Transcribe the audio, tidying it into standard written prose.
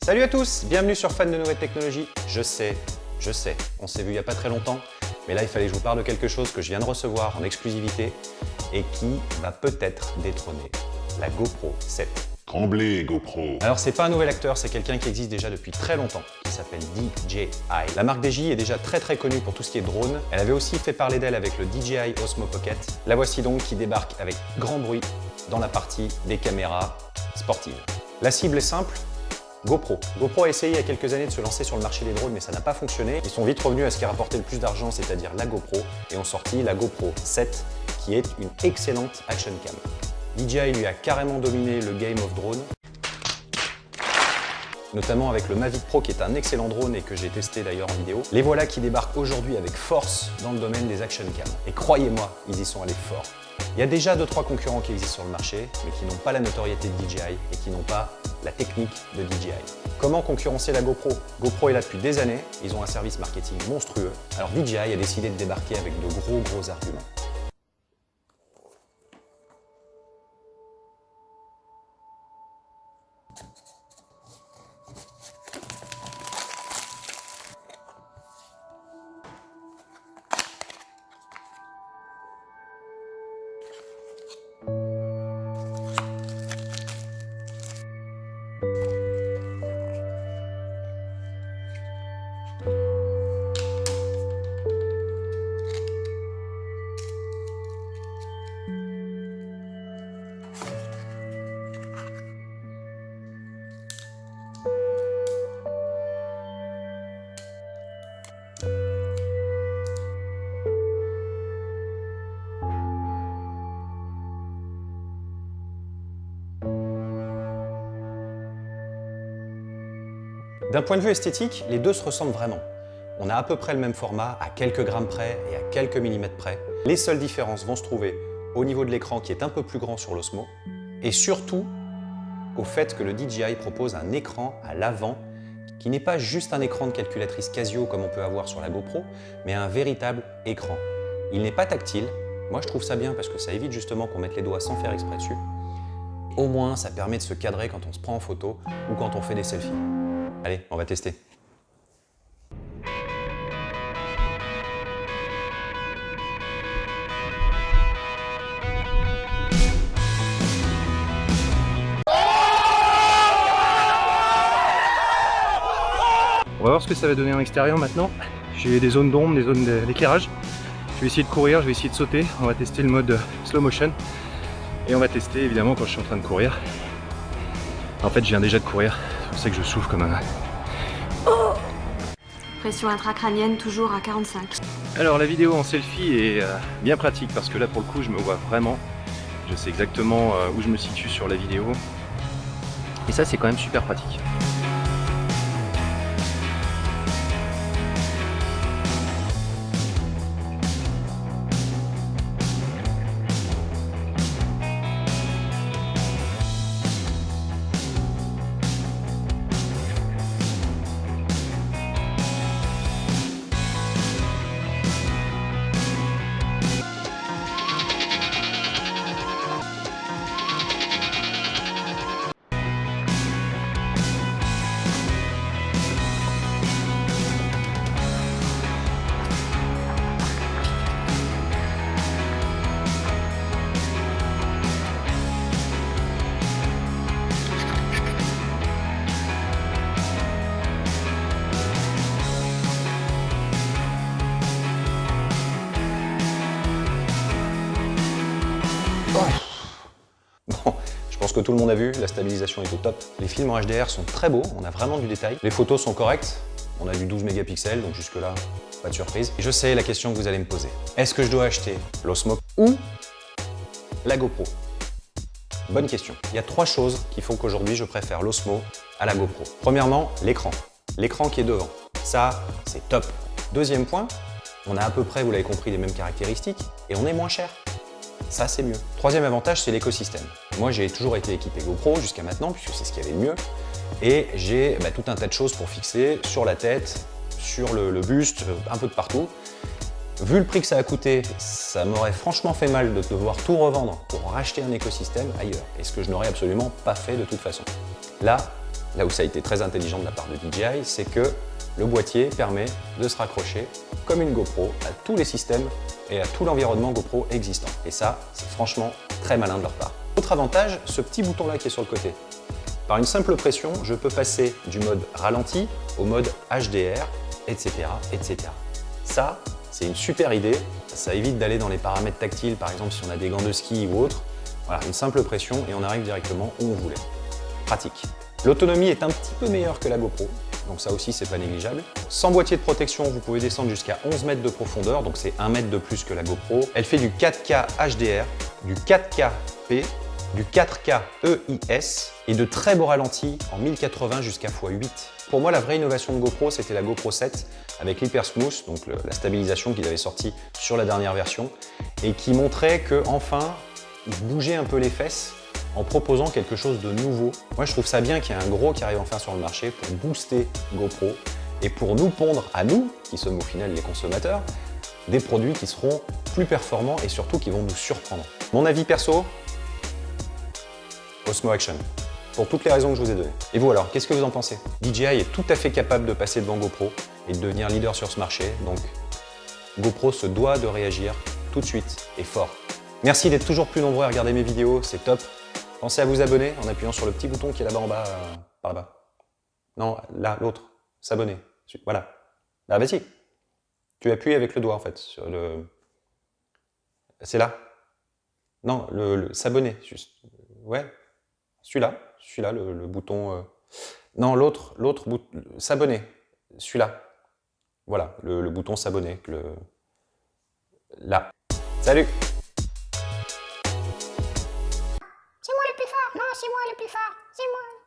Salut à tous, bienvenue sur Fan de Nouvelles Technologies. Je sais, on s'est vu il n'y a pas très longtemps, mais là il fallait que je vous parle de quelque chose que je viens de recevoir en exclusivité et qui va peut-être détrôner la GoPro 7. Tremblez, GoPro. Alors c'est pas un nouvel acteur, c'est quelqu'un qui existe déjà depuis très longtemps, qui s'appelle DJI. La marque DJI est déjà très connue pour tout ce qui est drone. Elle avait aussi fait parler d'elle avec le DJI Osmo Pocket. La voici donc qui débarque avec grand bruit dans la partie des caméras sportives. La cible est simple, GoPro. GoPro a essayé il y a quelques années de se lancer sur le marché des drones, mais ça n'a pas fonctionné. Ils sont vite revenus à ce qui rapportait le plus d'argent, c'est-à-dire la GoPro, et ont sorti la GoPro 7, qui est une excellente action cam. DJI lui a carrément dominé le game of drone, notamment avec le Mavic Pro qui est un excellent drone et que j'ai testé d'ailleurs en vidéo. Les voilà qui débarquent aujourd'hui avec force dans le domaine des action cam. Et croyez-moi, ils y sont allés fort. Il y a déjà 2-3 concurrents qui existent sur le marché, mais qui n'ont pas la notoriété de DJI et qui n'ont pas la technique de DJI. Comment concurrencer la GoPro? GoPro est là depuis des années, ils ont un service marketing monstrueux. Alors DJI a décidé de débarquer avec de gros arguments. D'un point de vue esthétique, les deux se ressemblent vraiment. On a à peu près le même format, à quelques grammes près et à quelques millimètres près. Les seules différences vont se trouver au niveau de l'écran qui est un peu plus grand sur l'Osmo et surtout au fait que le DJI propose un écran à l'avant qui n'est pas juste un écran de calculatrice Casio comme on peut avoir sur la GoPro, mais un véritable écran. Il n'est pas tactile. Moi, je trouve ça bien parce que ça évite justement qu'on mette les doigts sans faire exprès dessus. Au moins, ça permet de se cadrer quand on se prend en photo ou quand on fait des selfies. Allez, on va tester. On va voir ce que ça va donner en extérieur maintenant. J'ai des zones d'ombre, des zones d'éclairage. Je vais essayer de courir, je vais essayer de sauter. On va tester le mode slow motion. Et on va tester évidemment quand je suis en train de courir. En fait, je viens déjà de courir. C'est pour ça que je souffle comme un... Pression intracrânienne toujours à 45. Alors la vidéo en selfie est bien pratique parce que là pour le coup je me vois vraiment. Je sais exactement où je me situe sur la vidéo. Et ça c'est quand même super pratique. Bon, je pense que tout le monde a vu, la stabilisation est au top. Les films en HDR sont très beaux, on a vraiment du détail. Les photos sont correctes, on a du 12 mégapixels, donc jusque là, pas de surprise. Et je sais la question que vous allez me poser. Est-ce que je dois acheter l'Osmo ou la GoPro? Bonne question. Il y a 3 choses qui font qu'aujourd'hui je préfère l'Osmo à la GoPro. Premièrement, l'écran. L'écran qui est devant. Ça, c'est top. Deuxième point, on a à peu près, vous l'avez compris, les mêmes caractéristiques et on est moins cher. Ça, c'est mieux. Troisième avantage, c'est l'écosystème. Moi, j'ai toujours été équipé GoPro jusqu'à maintenant, puisque c'est ce qu'il y avait de mieux. Et j'ai tout un tas de choses pour fixer sur la tête, sur le buste, un peu de partout. Vu le prix que ça a coûté, ça m'aurait franchement fait mal de devoir tout revendre pour racheter un écosystème ailleurs. Et ce que je n'aurais absolument pas fait de toute façon. Là, là où ça a été très intelligent de la part de DJI, c'est que le boîtier permet de se raccrocher comme une GoPro à tous les systèmes et à tout l'environnement GoPro existant. Et ça, c'est franchement très malin de leur part. Autre avantage, ce petit bouton-là qui est sur le côté. Par une simple pression, je peux passer du mode ralenti au mode HDR, etc., etc. Ça, c'est une super idée. Ça évite d'aller dans les paramètres tactiles, par exemple si on a des gants de ski ou autre. Voilà, une simple pression et on arrive directement où on voulait. Pratique. L'autonomie est un petit peu meilleure que la GoPro, donc ça aussi c'est pas négligeable. Sans boîtier de protection, vous pouvez descendre jusqu'à 11 mètres de profondeur, donc c'est 1 mètre de plus que la GoPro. Elle fait du 4K HDR, du 4K-P, du 4K EIS et de très beaux ralentis en 1080 jusqu'à x8. Pour moi, la vraie innovation de GoPro, c'était la GoPro 7 avec l'Hypersmooth, donc la stabilisation qu'ils avaient sortie sur la dernière version et qui montrait que enfin ils bougeaient un peu les fesses en proposant quelque chose de nouveau. Moi, je trouve ça bien qu'il y ait un gros qui arrive enfin sur le marché pour booster GoPro et pour nous pondre à nous, qui sommes au final les consommateurs, des produits qui seront plus performants et surtout qui vont nous surprendre. Mon avis perso, Osmo Action, pour toutes les raisons que je vous ai données. Et vous alors, qu'est-ce que vous en pensez? DJI est tout à fait capable de passer devant GoPro et de devenir leader sur ce marché, donc GoPro se doit de réagir tout de suite et fort. Merci d'être toujours plus nombreux à regarder mes vidéos, c'est top. Pensez à vous abonner en appuyant sur le petit bouton qui est là-bas en bas, par là-bas. Non, là, l'autre, s'abonner. Voilà. Ah vas-y. Tu appuies avec le doigt en fait, sur le... C'est là. Non, le s'abonner, juste. Ouais. Celui-là, le bouton... Non, l'autre bouton... S'abonner. Celui-là. Voilà, le bouton s'abonner. Là. Salut! C'est moi le plus fort. Non, c'est moi le plus fort. C'est moi.